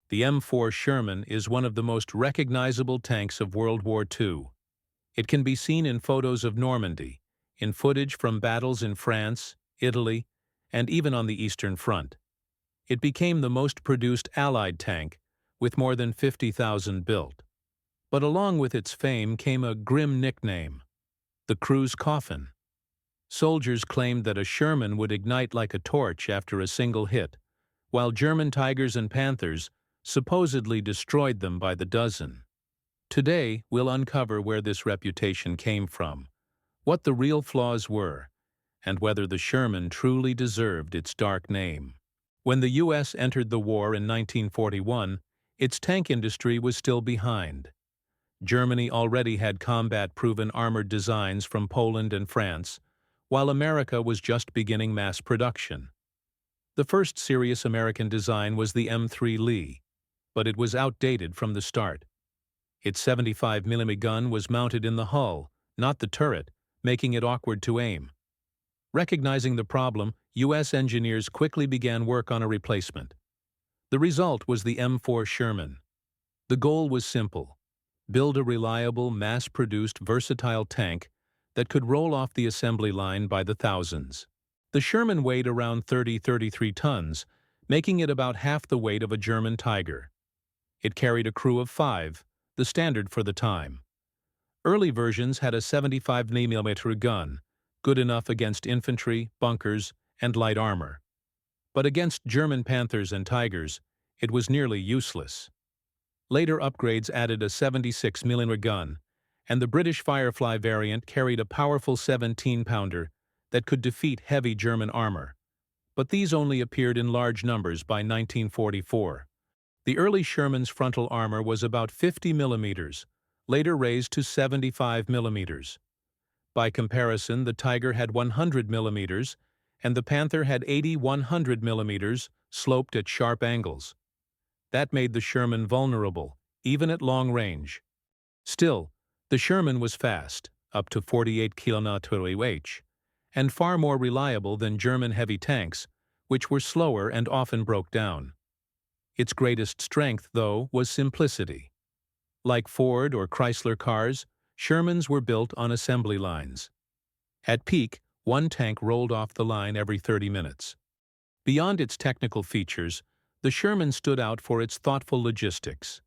The M4 Sherman is one of the most recognizable tanks of World War II. It can be seen in photos of Normandy, in footage from battles in France, Italy, and even on the Eastern Front. It became the most produced Allied tank, with more than 50,000 built. But along with its fame came a grim nickname: the crew's coffin. Soldiers claimed that a Sherman would ignite like a torch after a single hit, while German Tigers and Panthers supposedly destroyed them by the dozen. Today, we'll uncover where this reputation came from, what the real flaws were, and whether the Sherman truly deserved its dark name. When the U.S. entered the war in 1941, its tank industry was still behind. Germany already had combat-proven armored designs from Poland and France, while America was just beginning mass production. The first serious American design was the M3 Lee, but it was outdated from the start. Its 75mm gun was mounted in the hull, not the turret, making it awkward to aim. Recognizing the problem, U.S. engineers quickly began work on a replacement. The result was the M4 Sherman. The goal was simple: build a reliable, mass-produced, versatile tank that could roll off the assembly line by the thousands. The Sherman weighed around 33 tons, making it about half the weight of a German Tiger. It carried a crew of 5, the standard for the time. Early versions had a 75mm gun, good enough against infantry, bunkers, and light armor. But against German Panthers and Tigers, it was nearly useless. Later upgrades added a 76mm gun, and the British Firefly variant carried a powerful 17-pounder that could defeat heavy German armor. But these only appeared in large numbers by 1944. The early Sherman's frontal armor was about 50mm, later raised to 75mm. By comparison, the Tiger had 100mm, and the Panther had 80-100mm, sloped at sharp angles. That made the Sherman vulnerable, even at long range. Still, the Sherman was fast, up to 48 km/h, and far more reliable than German heavy tanks, which were slower and often broke down. Its greatest strength, though, was simplicity. Like Ford or Chrysler cars, Shermans were built on assembly lines. At peak, one tank rolled off the line every 30 minutes. Beyond its technical features, the Sherman stood out for its thoughtful logistics.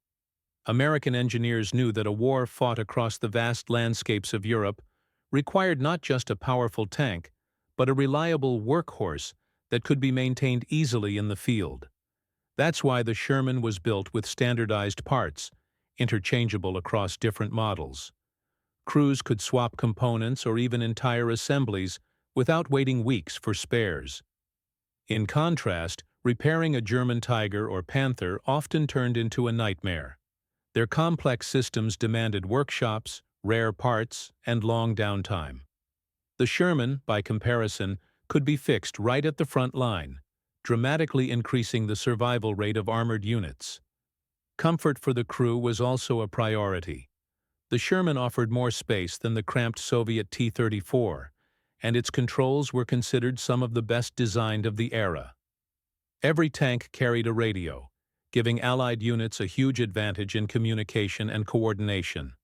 American engineers knew that a war fought across the vast landscapes of Europe required not just a powerful tank, but a reliable workhorse that could be maintained easily in the field. That's why the Sherman was built with standardized parts, interchangeable across different models. Crews could swap components or even entire assemblies without waiting weeks for spares. In contrast, repairing a German Tiger or Panther often turned into a nightmare. Their complex systems demanded workshops, rare parts, and long downtime. The Sherman, by comparison, could be fixed right at the front line, dramatically increasing the survival rate of armored units. Comfort for the crew was also a priority. The Sherman offered more space than the cramped Soviet T-34, and its controls were considered some of the best designed of the era. Every tank carried a radio, giving Allied units a huge advantage in communication and coordination.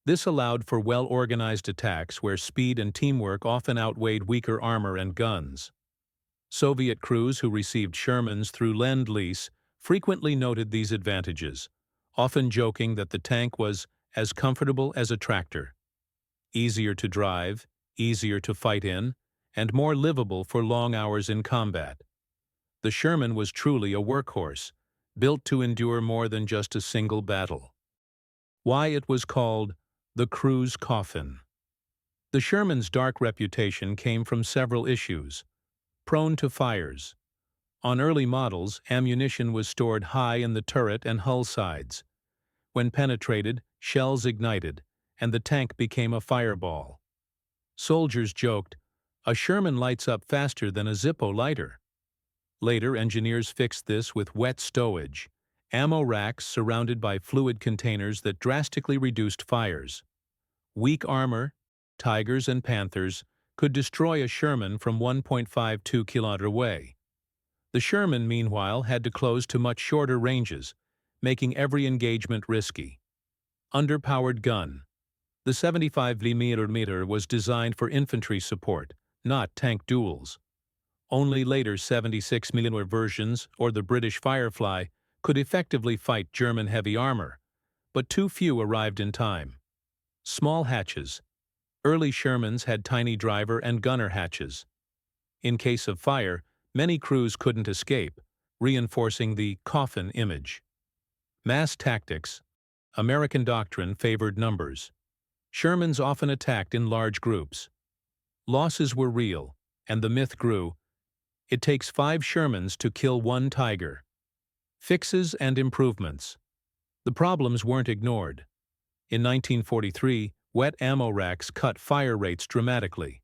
This allowed for well-organized attacks where speed and teamwork often outweighed weaker armor and guns. Soviet crews who received Shermans through Lend-Lease frequently noted these advantages, often joking that the tank was as comfortable as a tractor. Easier to drive, easier to fight in, and more livable for long hours in combat. The Sherman was truly a workhorse, built to endure more than just a single battle. Why it was called the crew's coffin. The Sherman's dark reputation came from several issues. Prone to fires. On early models, ammunition was stored high in the turret and hull sides. When penetrated, shells ignited, and the tank became a fireball. Soldiers joked, "A Sherman lights up faster than a Zippo lighter." Later, engineers fixed this with wet stowage, ammo racks surrounded by fluid containers that drastically reduced fires. Weak armor, Tigers and Panthers, could destroy a Sherman from 1.52 km away. The Sherman, meanwhile, had to close to much shorter ranges, making every engagement risky. Underpowered gun. The 75mm was designed for infantry support, not tank duels. Only later 76mm versions, or the British Firefly, could effectively fight German heavy armor, but too few arrived in time. Small hatches. Early Shermans had tiny driver and gunner hatches. In case of fire, many crews couldn't escape, reinforcing the coffin image. Mass tactics. American doctrine favored numbers. Shermans often attacked in large groups. Losses were real, and the myth grew: it takes 5 Shermans to kill 1 Tiger. Fixes and improvements. The problems weren't ignored. In 1943, wet ammo racks cut fire rates dramatically.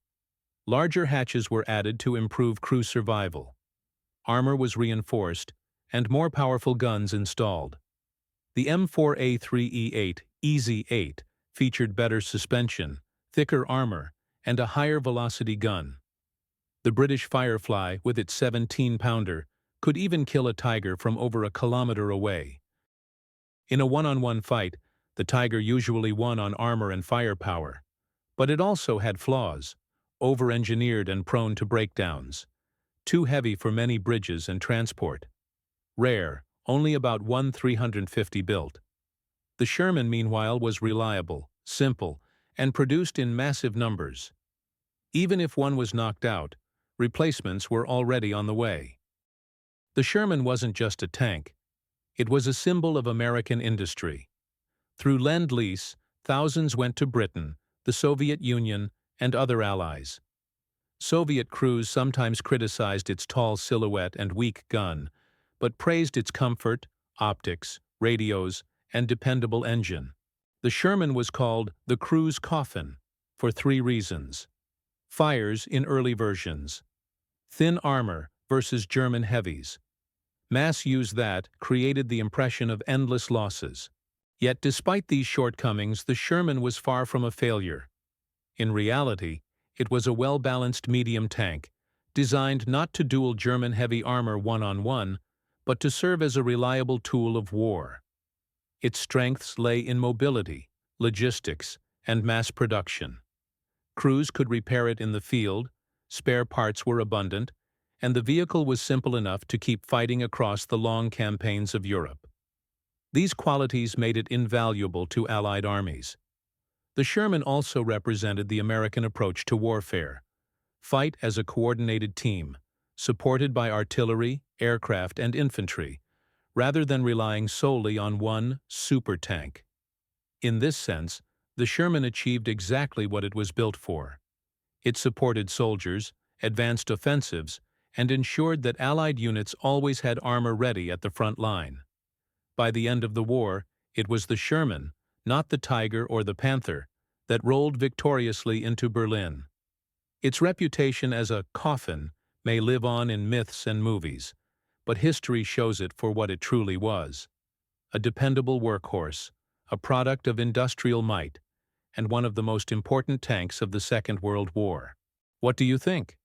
Larger hatches were added to improve crew survival. Armor was reinforced, and more powerful guns installed. The M4A3E8 Easy 8 featured better suspension, thicker armor, and a higher velocity gun. The British Firefly, with its 17-pounder, could even kill a Tiger from over a kilometer away. In a one-on-one fight, the Tiger usually won on armor and firepower. But it also had flaws: over-engineered and prone to breakdowns. Too heavy for many bridges and transport. Rare, only about 1/350 built. The Sherman, meanwhile, was reliable, simple, and produced in massive numbers. Even if one was knocked out, replacements were already on the way. The Sherman wasn't just a tank. It was a symbol of American industry. Through Lend-Lease, thousands went to Britain, the Soviet Union, and other allies. Soviet crews sometimes criticized its tall silhouette and weak gun, but praised its comfort, optics, radios, and dependable engine. The Sherman was called the crew's coffin for 3 reasons. Fires in early versions. Thin armor versus German heavies. Mass use that created the impression of endless losses. Yet despite these shortcomings, the Sherman was far from a failure. In reality, it was a well-balanced medium tank, designed not to duel German heavy armor one-on-one, but to serve as a reliable tool of war. Its strengths lay in mobility, logistics, and mass production. Crews could repair it in the field, spare parts were abundant, and the vehicle was simple enough to keep fighting across the long campaigns of Europe. These qualities made it invaluable to Allied armies. The Sherman also represented the American approach to warfare: fight as a coordinated team, supported by artillery, aircraft, and infantry, rather than relying solely on one super-tank. In this sense, the Sherman achieved exactly what it was built for. It supported soldiers, advanced offensives, and ensured that Allied units always had armor ready at the front line. By the end of the war, it was the Sherman, not the Tiger or the Panther, that rolled victoriously into Berlin. Its reputation as a coffin may live on in myths and movies, but history shows it for what it truly was: a dependable workhorse, a product of industrial might, and one of the most important tanks of the Second World War. What do you think?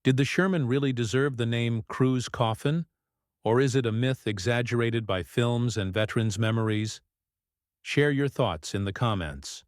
Did the Sherman really deserve the name crew's coffin, or is it a myth exaggerated by films and veterans' memories? Share your thoughts in the comments.